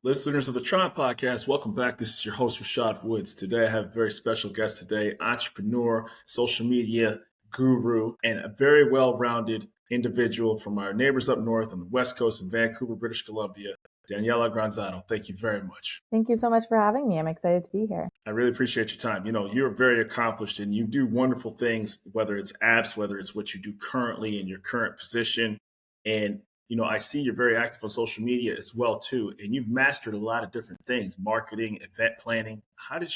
Listeners of the T.R.O.N Podcast, welcome back. This is your host, Rashad Woods. Today, I have a very special guest today, entrepreneur, social media guru, and a very well-rounded individual from our neighbors up north on the West Coast in Vancouver, British Columbia, Daniella Granzotto. Thank you very much. Thank you so much for having me. I'm excited to be here. I really appreciate your time. You're very accomplished and you do wonderful things, whether it's apps, whether it's what you do currently in your current position. And I see you're very active on social media as well, too. And you've mastered a lot of different things, marketing, event planning.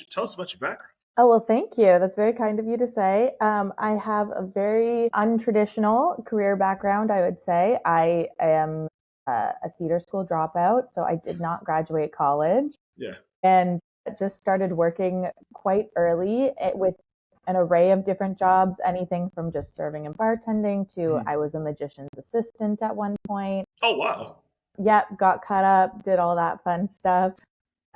Tell us about your background? Oh, well, thank you. That's very kind of you to say. I have a very untraditional career background, I would say. I am a theater school dropout, so I did not graduate college. Yeah. And just started working quite early with an array of different jobs, anything from just serving and bartending to I was a magician's assistant at one point. Oh, wow. Yep, got cut up, did all that fun stuff.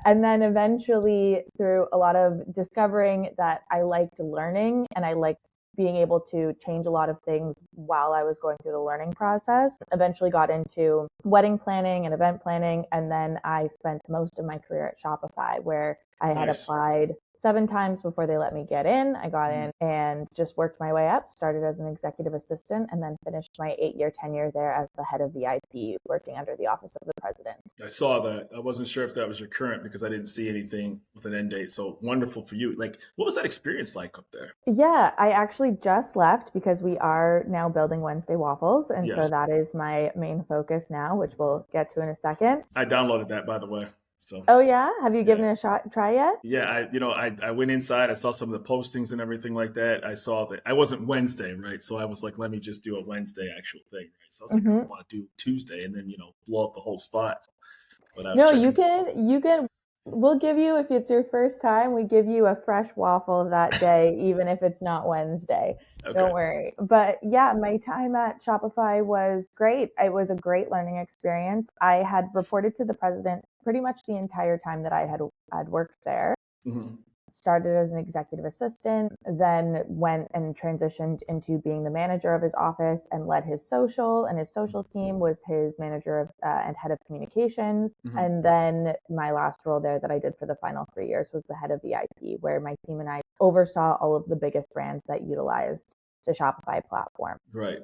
And then eventually, through a lot of discovering that I liked learning and I liked being able to change a lot of things while I was going through the learning process, eventually got into wedding planning and event planning. And then I spent most of my career at Shopify, where I had applied 7 times before they let me get in. I got in and just worked my way up, started as an executive assistant, and then finished my 8-year tenure there as the head of VIP, working under the office of the president. I saw that. I wasn't sure if that was your current because I didn't see anything with an end date. So wonderful for you. What was that experience like up there? Yeah, I actually just left because we are now building Wednesday Waffles. And so that is my main focus now, which we'll get to in a second. I downloaded that, by the way. So. Oh yeah, have you given it a try yet? Yeah, I went inside. I saw some of the postings and everything like that. I saw that I wasn't Wednesday, right? So I was like, let me just do a Wednesday actual thing, right? So I was like, I want to do Tuesday and then blow up the whole spot. But you can. We'll give you, if it's your first time, we give you a fresh waffle that day, even if it's not Wednesday. Okay. Don't worry. But yeah, my time at Shopify was great. It was a great learning experience. I had reported to the president pretty much the entire time that I had worked there. Mm-hmm. Started as an executive assistant, then went and transitioned into being the manager of his office and led his social, and his social team was his manager of and head of communications. Mm-hmm. And then my last role there that I did for the final 3 years was the head of VIP, where my team and I oversaw all of the biggest brands that utilized the Shopify platform. Right.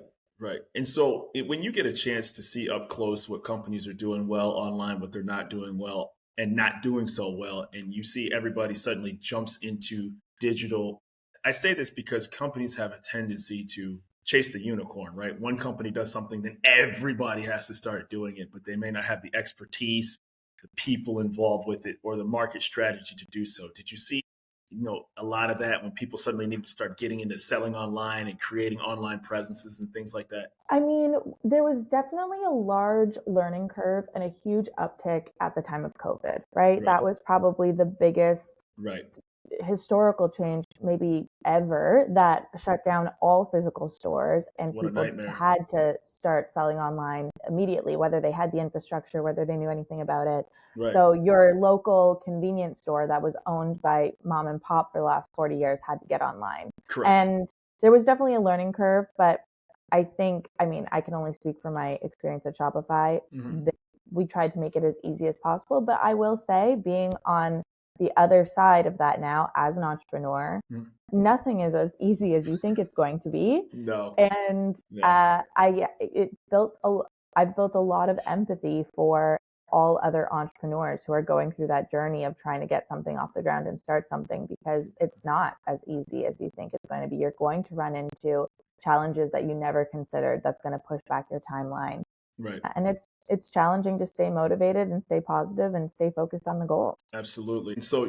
And so when you get a chance to see up close what companies are doing well online, what they're not doing well, and not doing so well, and you see everybody suddenly jumps into digital. I say this because companies have a tendency to chase the unicorn, right? One company does something, then everybody has to start doing it, but they may not have the expertise, the people involved with it, or the market strategy to do so. Did you see a lot of that when people suddenly need to start getting into selling online and creating online presences and things like that? I mean, there was definitely a large learning curve and a huge uptick at the time of COVID, right? That was probably the biggest historical change maybe ever that shut down all physical stores, and people had to start selling online immediately, whether they had the infrastructure, whether they knew anything about it. Right. So your local convenience store that was owned by mom and pop for the last 40 years had to get online. Correct. And there was definitely a learning curve, but I can only speak from my experience at Shopify. Mm-hmm. We tried to make it as easy as possible, but I will say, being on the other side of that now as an entrepreneur, nothing is as easy as you think it's going to be. No. And I've built a lot of empathy for all other entrepreneurs who are going through that journey of trying to get something off the ground and start something, because it's not as easy as you think it's going to be. You're going to run into challenges that you never considered that's going to push back your timeline. Right. And it's challenging to stay motivated and stay positive and stay focused on the goal. Absolutely. And so,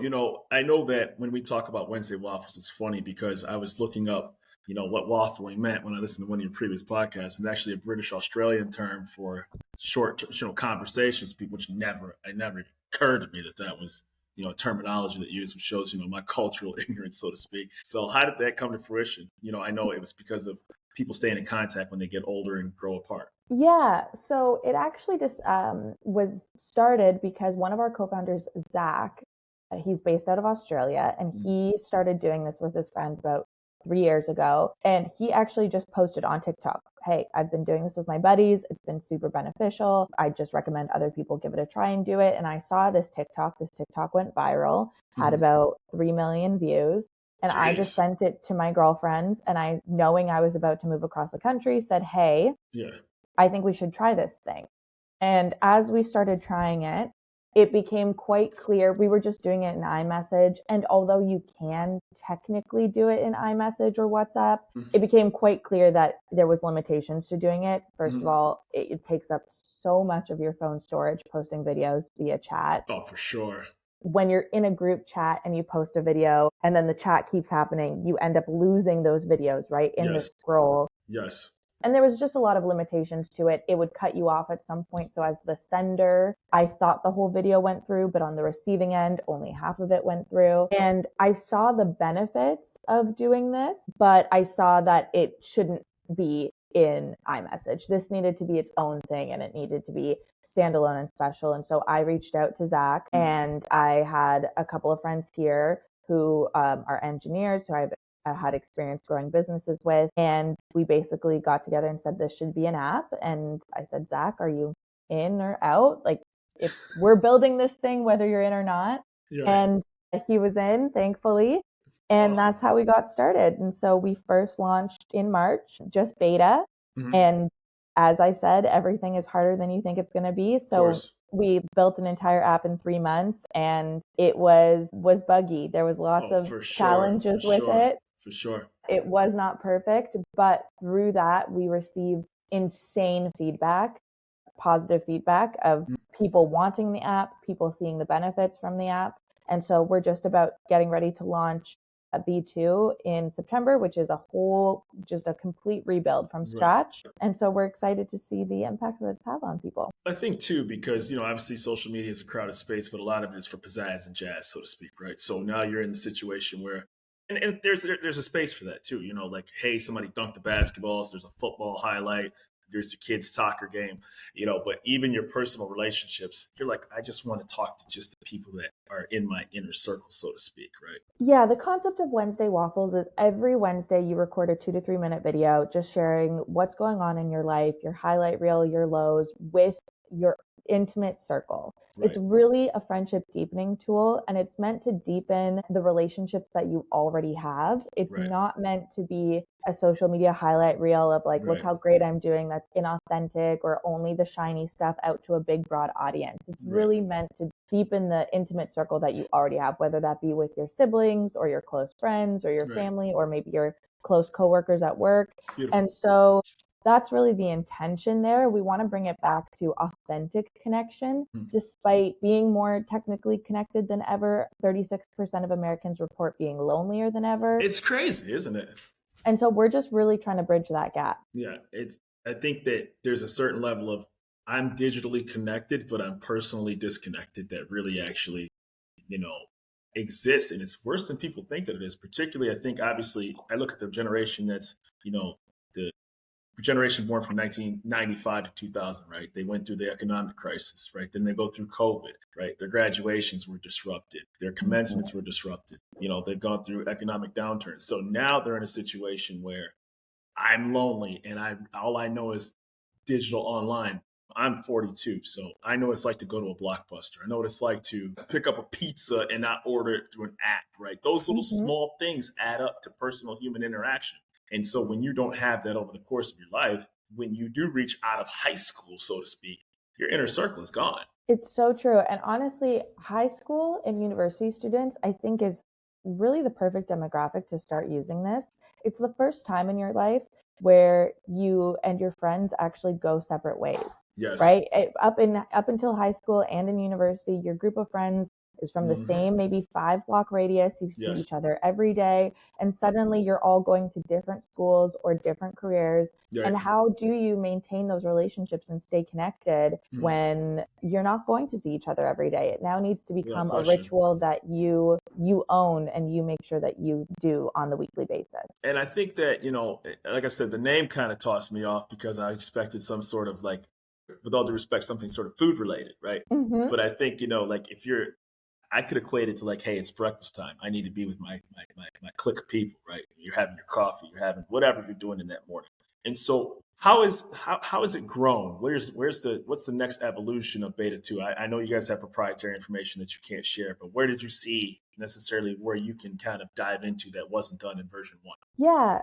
I know that when we talk about Wednesday Waffles, it's funny because I was looking up, what waffling meant when I listened to one of your previous podcasts, and actually a British Australian term for short, conversations, which never occurred to me that was, a terminology that used, which shows, my cultural ignorance, so to speak. So how did that come to fruition? I know it was because of people staying in contact when they get older and grow apart. Yeah, so it actually just was started because one of our co-founders, Zach, he's based out of Australia, and he started doing this with his friends about 3 years ago. And he actually just posted on TikTok, hey, I've been doing this with my buddies. It's been super beneficial. I just recommend other people give it a try and do it. And I saw this TikTok. This TikTok went viral, had about 3 million views. And I just sent it to my girlfriends, and I, knowing I was about to move across the country, said, hey, I think we should try this thing. And as we started trying it, it became quite clear. We were just doing it in iMessage. And although you can technically do it in iMessage or WhatsApp, it became quite clear that there was limitations to doing it. First of all, it takes up so much of your phone storage, posting videos via chat. Oh, for sure. When you're in a group chat and you post a video and then the chat keeps happening, you end up losing those videos, right? In the scroll. Yes. And there was just a lot of limitations to it. It would cut you off at some point. So as the sender, I thought the whole video went through, but on the receiving end, only half of it went through. And I saw the benefits of doing this, but I saw that it shouldn't be in iMessage. This needed to be its own thing, and it needed to be standalone and special. And so I reached out to Zach, and I had a couple of friends here who are engineers who I've had experience growing businesses with. And we basically got together and said, this should be an app. And I said, Zach, are you in or out? Like, if we're building this thing, whether you're in or not. And he was in, thankfully. And that's how we got started. And so we first launched in March, just beta. And as I said, everything is harder than you think it's going to be. So we built an entire app in 3 months, and it was buggy. There was lots of challenges with it. For sure. It was not perfect, but through that, we received insane feedback, positive feedback of people wanting the app, people seeing the benefits from the app. And so we're just about getting ready to launch a B2 in September, which is just a complete rebuild from scratch. And so we're excited to see the impact that it's had on people. I think too, because, obviously social media is a crowded space, but a lot of it is for pizzazz and jazz, so to speak, right? So now you're in the situation where, and there's a space for that too, like, hey, somebody dunked the basketballs, there's a football highlight, there's the kids' soccer game, but even your personal relationships, you're like, I just want to talk to just the people that are in my inner circle, so to speak, right? Yeah, the concept of Wednesday Waffles is every Wednesday you record a 2 to 3 minute video just sharing what's going on in your life, your highlight reel, your lows with your intimate circle. It's really a friendship deepening tool, and it's meant to deepen the relationships that you already have. It's not meant to be a social media highlight reel of like, look how great I'm doing, that's inauthentic, or only the shiny stuff out to a big broad audience. It's really meant to deepen the intimate circle that you already have, whether that be with your siblings or your close friends or your family, or maybe your close coworkers at work. Beautiful. And so that's really the intention there. We want to bring it back to authentic connection. Despite being more technically connected than ever, 36% of Americans report being lonelier than ever. It's crazy, isn't it? And so we're just really trying to bridge that gap. Yeah, I think that there's a certain level of, I'm digitally connected, but I'm personally disconnected, that really actually, exists. And it's worse than people think that it is. Particularly, I think, obviously, I look at the generation that's, the generation born from 1995 to 2000, right? They went through the economic crisis, right? Then they go through COVID, right? Their graduations were disrupted. Their commencements were disrupted. They've gone through economic downturns. So now they're in a situation where I'm lonely and all I know is digital online. I'm 42, so I know what it's like to go to a Blockbuster. I know what it's like to pick up a pizza and not order it through an app, right? Those little small things add up to personal human interaction. And so when you don't have that over the course of your life, when you do reach out of high school, so to speak, your inner circle is gone. It's so true. And honestly, high school and university students, I think, is really the perfect demographic to start using this. It's the first time in your life where you and your friends actually go separate ways. Yes. Right? Up until high school and in university, your group of friends is from the same maybe 5-block radius. You see each other every day, and suddenly you're all going to different schools or different careers. And how do you maintain those relationships and stay connected when you're not going to see each other every day? It now needs to become a ritual that you own and you make sure that you do on the weekly basis. And I think that, like I said, the name kind of tossed me off because I expected some sort of, like, with all due respect, something sort of food related, right? But I think, like, if you're I could equate it to like, hey, it's breakfast time. I need to be with my clique of people, right? You're having your coffee, you're having whatever you're doing in that morning. And so how has it grown? What's the next evolution of beta 2? I know you guys have proprietary information that you can't share, but where did you see necessarily where you can kind of dive into that wasn't done in version 1? Yeah,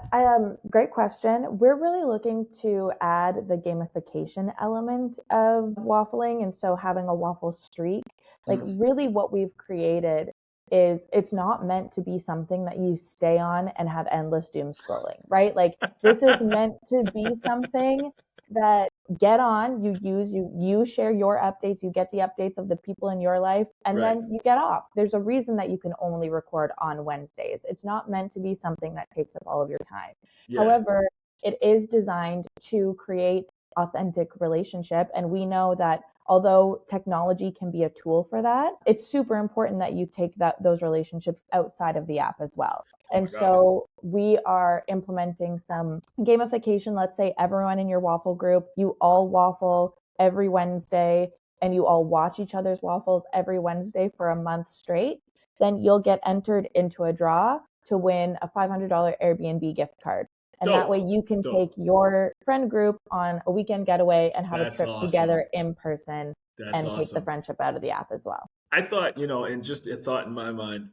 great question. We're really looking to add the gamification element of waffling. And so having a waffle streak, like really what we've created is it's not meant to be something that you stay on and have endless doom scrolling, right? Like this is meant to be something that get on, you share your updates, you get the updates of the people in your life, and Right. then you get off. There's a reason that you can only record on Wednesdays. It's not meant to be something that takes up all of your time. Yeah. However, it is designed to create authentic relationship, and we know that although technology can be a tool for that, it's super important that you take those relationships outside of the app as well. And so we are implementing some gamification. Let's say everyone in your waffle group, you all waffle every Wednesday and you all watch each other's waffles every Wednesday for a month straight. Then you'll get entered into a draw to win a $500 Airbnb gift card. And that way you can take your friend group on a weekend getaway and have a trip together in person and take the friendship out of the app as well. I thought, and just a thought in my mind,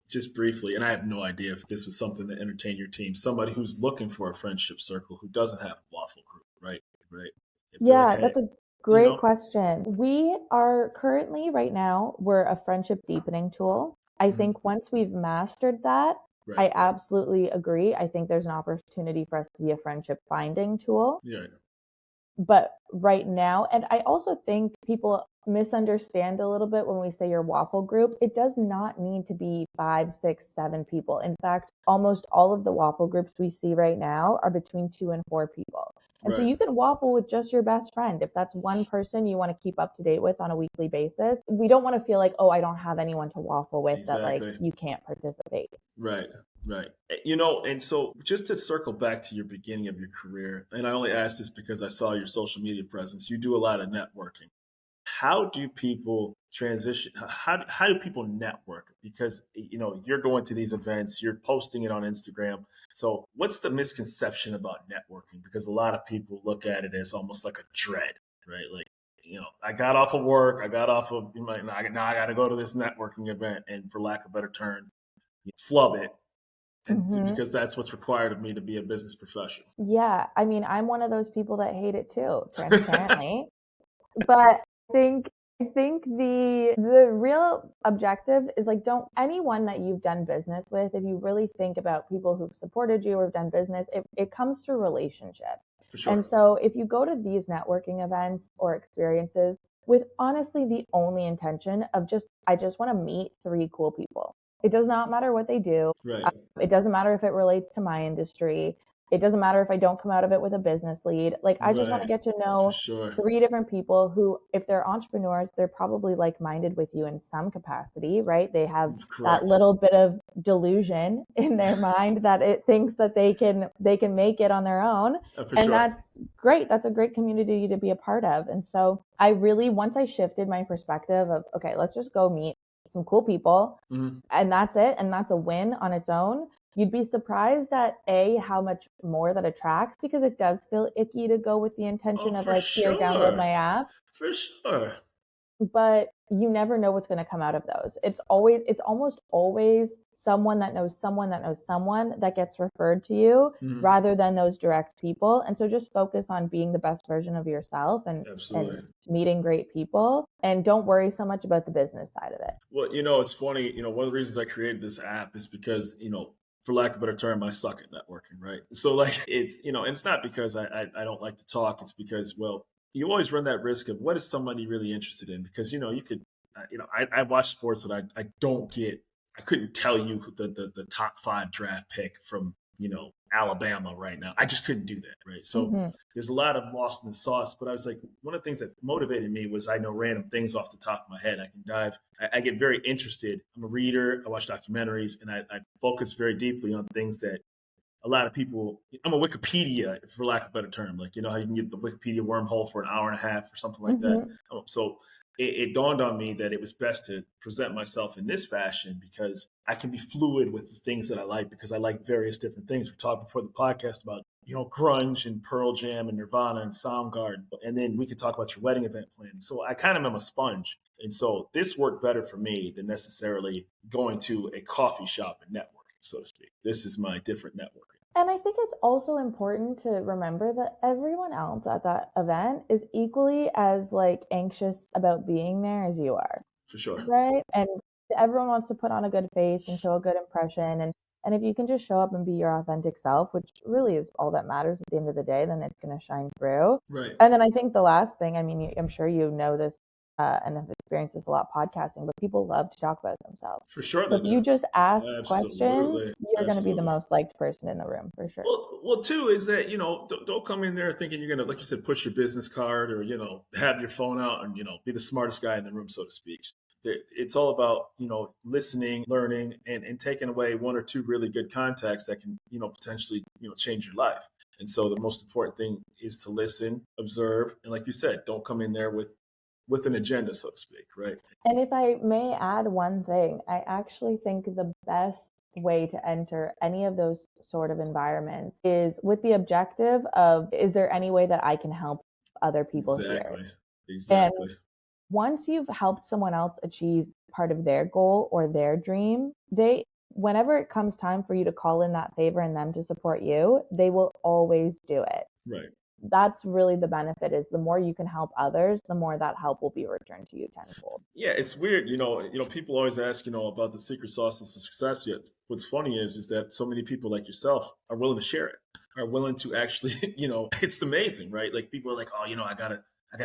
just briefly, and I have no idea if this was something to entertain your team, somebody who's looking for a friendship circle who doesn't have a waffle group, right? Right. Yeah, like, hey, that's a great question. We are currently right now, we're a friendship deepening tool. I think once we've mastered that, I absolutely agree. I think there's an opportunity for us to be a friendship finding tool. Yeah. But right now, and I also think people misunderstand a little bit when we say your waffle group. It does not need to be 5, 6, 7 people. In fact, almost all of the waffle groups we see right now are between 2 and 4 people. And so you can waffle with just your best friend. If that's one person you want to keep up to date with on a weekly basis, we don't want to feel like, oh, I don't have anyone to waffle with, that like you can't participate. Right. And so just to circle back to your beginning of your career, and I only ask this because I saw your social media presence, you do a lot of networking. How do people transition? How do people network? Because, you're going to these events, you're posting it on Instagram. So what's the misconception about networking? Because a lot of people look at it as almost like a dread, right? Like, I got off of work, now I got to go to this networking event, and for lack of a better term, flub it. And because that's what's required of me to be a business professional. Yeah. I mean, I'm one of those people that hate it too, transparently. But I think the real objective is like, don't anyone that you've done business with, if you really think about people who've supported you or have done business, it comes through relationship. For sure. And so if you go to these networking events or experiences with honestly the only intention of I just want to meet 3 cool people. It does not matter what they do. Right. It doesn't matter if it relates to my industry. It doesn't matter if I don't come out of it with a business lead. Like, I just want to get to know 3 different people who, if they're entrepreneurs, they're probably like-minded with you in some capacity, right? They have that little bit of delusion in their mind that it thinks that they can make it on their own. That's great. That's a great community to be a part of. And so I really, once I shifted my perspective of, okay, let's just go meet some cool people, and that's it, and that's a win on its own. You'd be surprised at how much more that attracts, because it does feel icky to go with the intention of like, here, download my app. For sure. But you never know what's going to come out of those. It's almost always someone that knows someone that knows someone that gets referred to you, rather than those direct people. And so just focus on being the best version of yourself and meeting great people, and don't worry so much about the business side of it. Well, it's funny, one of the reasons I created this app is because, for lack of a better term, I suck at networking, right? So like it's, it's not because I don't like to talk. It's because, well, you always run that risk of what is somebody really interested in? Because, you could, I watch sports that I don't get. I couldn't tell you the top 5 draft pick from, Alabama right now. I just couldn't do that, right? So there's a lot of lost in the sauce. But I was like, one of the things that motivated me was I know random things off the top of my head. I can dive. I get very interested. I'm a reader. I watch documentaries, and I focus very deeply on things that a lot of people. I'm a Wikipedia, for lack of a better term. Like, how you can get the Wikipedia wormhole for an hour and a half or something like that. So it dawned on me that it was best to present myself in this fashion because I can be fluid with the things that I like because I like various different things. We talked before the podcast about, grunge and Pearl Jam and Nirvana and Soundgarden. And then we could talk about your wedding event planning. So I kind of am a sponge. And so this worked better for me than necessarily going to a coffee shop and networking, so to speak. This is my different networking. And I think it's also important to remember that everyone else at that event is equally as like anxious about being there as you are. For sure. Right? And everyone wants to put on a good face and show a good impression. And if you can just show up and be your authentic self, which really is all that matters at the end of the day, then it's going to shine through. Right. And then I think the last thing, I mean, I'm sure you know this and have experienced this a lot podcasting, but people love to talk about themselves. For sure. So if you just ask questions, you're going to be the Absolutely. most liked person in the room, for sure. Well, too, is that, don't come in there thinking you're going to, like you said, push your business card or, have your phone out and, be the smartest guy in the room, so to speak. It's all about, listening, learning, and taking away one or two really good contacts that can, potentially, change your life. And so the most important thing is to listen, observe, and like you said, don't come in there with an agenda, so to speak, right? And if I may add one thing, I actually think the best way to enter any of those sort of environments is with the objective of, is there any way that I can help other people here? Exactly. And once you've helped someone else achieve part of their goal or their dream, whenever it comes time for you to call in that favor and them to support you, they will always do it. Right. That's really the benefit, is the more you can help others, the more that help will be returned to you tenfold. Yeah, it's weird. People always ask, about the secret sauce of success. Yet what's funny is that so many people like yourself are willing to share it, are willing to actually, it's amazing, right? Like people are like, oh, I gotta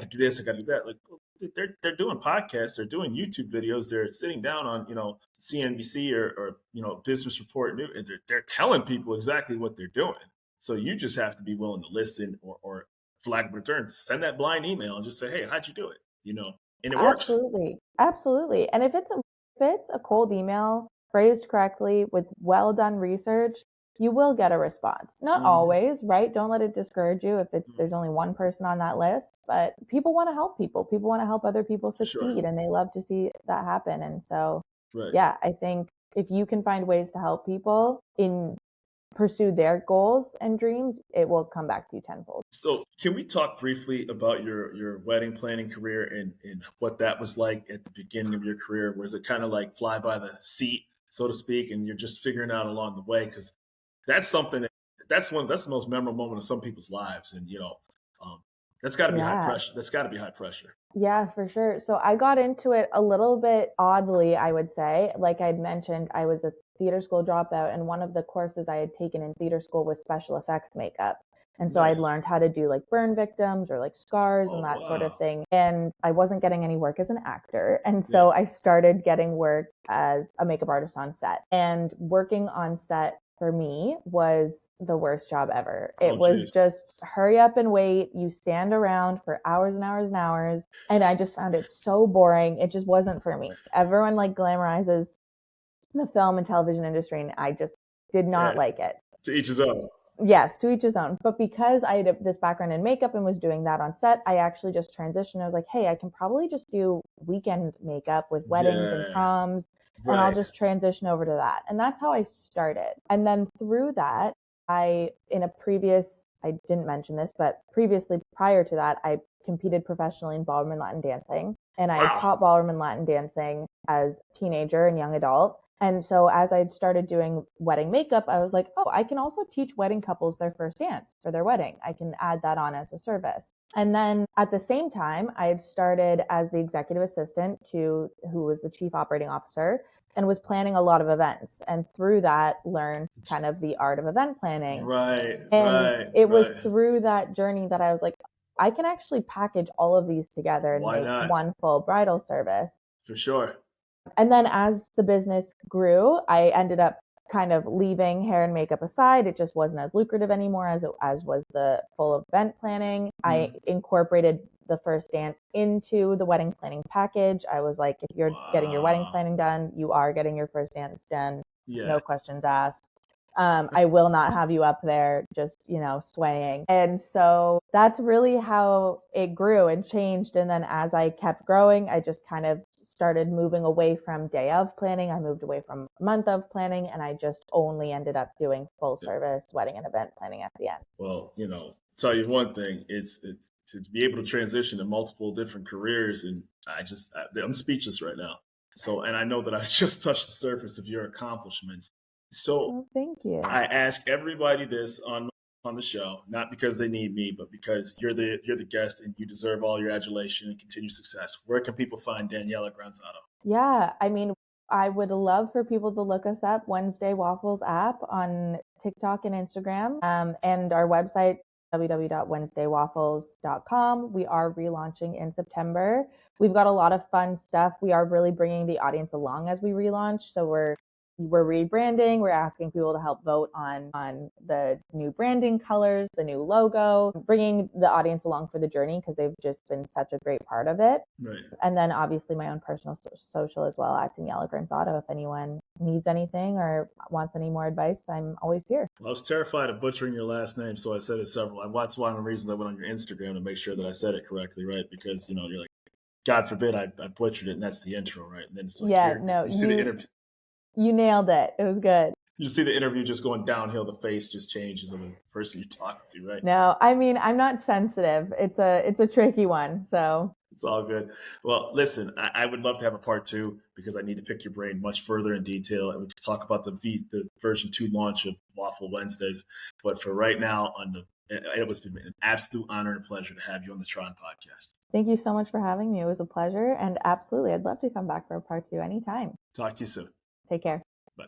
do this, I gotta do that. Like they're doing podcasts, they're doing YouTube videos, they're sitting down on, CNBC or Business Report, and they're telling people exactly what they're doing. So you just have to be willing to listen or for lack of a return, send that blind email and just say, hey, how'd you do it? And it works. Absolutely. And if it's a cold email phrased correctly with well done research, you will get a response. Not always, right? Don't let it discourage you if there's only one person on that list, but people want to help people. People want to help other people succeed, and they love to see that happen. And so, yeah, I think if you can find ways to help people pursue their goals and dreams, it will come back to you tenfold. So can we talk briefly about your wedding planning career and what that was like at the beginning of your career? Was it kind of like fly by the seat, so to speak, and you're just figuring out along the way? Because that's something that's the most memorable moment of some people's lives. And, that's got to be high pressure. That's got to be high pressure. Yeah, for sure. So I got into it a little bit oddly, I would say. Like I'd mentioned, I was a theater school dropout, and one of the courses I had taken in theater school was special effects makeup. And so I'd learned how to do like burn victims or like scars and that sort of thing. And I wasn't getting any work as an actor. And so I started getting work as a makeup artist on set. And working on set for me was the worst job ever. It was just hurry up and wait. You stand around for hours and hours and hours. And I just found it so boring. It just wasn't for me. Everyone like glamorizes the film and television industry, and I just did not like it. To each his own. Yes, to each his own. But because I had this background in makeup and was doing that on set, I actually just transitioned. I was like, hey, I can probably just do weekend makeup with weddings and proms, and I'll just transition over to that. And that's how I started. And then through that, I didn't mention this, but previously, prior to that, I competed professionally in ballroom and Latin dancing. And I taught ballroom and Latin dancing as a teenager and young adult. And so as I started doing wedding makeup, I was like, oh, I can also teach wedding couples their first dance for their wedding. I can add that on as a service. And then at the same time, I had started as the executive assistant to who was the chief operating officer and was planning a lot of events. And through that, learned kind of the art of event planning. It was through that journey that I was like, I can actually package all of these together and make one full bridal service. For sure. And then as the business grew, I ended up kind of leaving hair and makeup aside. It just wasn't as lucrative anymore as was the full event planning. I incorporated the first dance into the wedding planning package. I was like, if you're getting your wedding planning done, you are getting your first dance done. No questions asked. I will not have you up there just, swaying. And so that's really how it grew and changed. And then as I kept growing, I just kind of started moving away from day of planning. I moved away from month of planning, and I just only ended up doing full service wedding and event planning at the end. Well, tell you one thing, it's to be able to transition to multiple different careers, and I'm speechless right now. So, and I know that I just touched the surface of your accomplishments. So, Oh, thank you. I ask everybody this on the show, not because they need me, but because you're the guest and you deserve all your adulation and continued success. Where can people find Daniella Granzotto? Yeah, I mean, I would love for people to look us up, Wednesday Waffles app on TikTok and Instagram, and our website, www.wednesdaywaffles.com. We are relaunching in September. We've got a lot of fun stuff. We are really bringing the audience along as we relaunch. So we're rebranding. We're asking people to help vote on the new branding colors, the new logo, bringing the audience along for the journey because they've just been such a great part of it. Right. And then obviously my own personal social as well at Daniella Granzotto. If anyone needs anything or wants any more advice, I'm always here. Well, I was terrified of butchering your last name, so I said it several. That's one of the reasons I went on your Instagram to make sure that I said it correctly, right? Because you're like, God forbid I butchered it, and that's the intro, right? And then it's like, you see the interview. You nailed it. It was good. You see the interview just going downhill. The face just changes of the person you're talking to, right? No, I mean, I'm not sensitive. It's a tricky one, so. It's all good. Well, listen, I would love to have a part 2 because I need to pick your brain much further in detail, and we could talk about the version 2 launch of Waffle Wednesdays. But for right now, it was an absolute honor and pleasure to have you on the T.R.O.N Podcast. Thank you so much for having me. It was a pleasure, and absolutely, I'd love to come back for a part 2 anytime. Talk to you soon. Take care. Bye.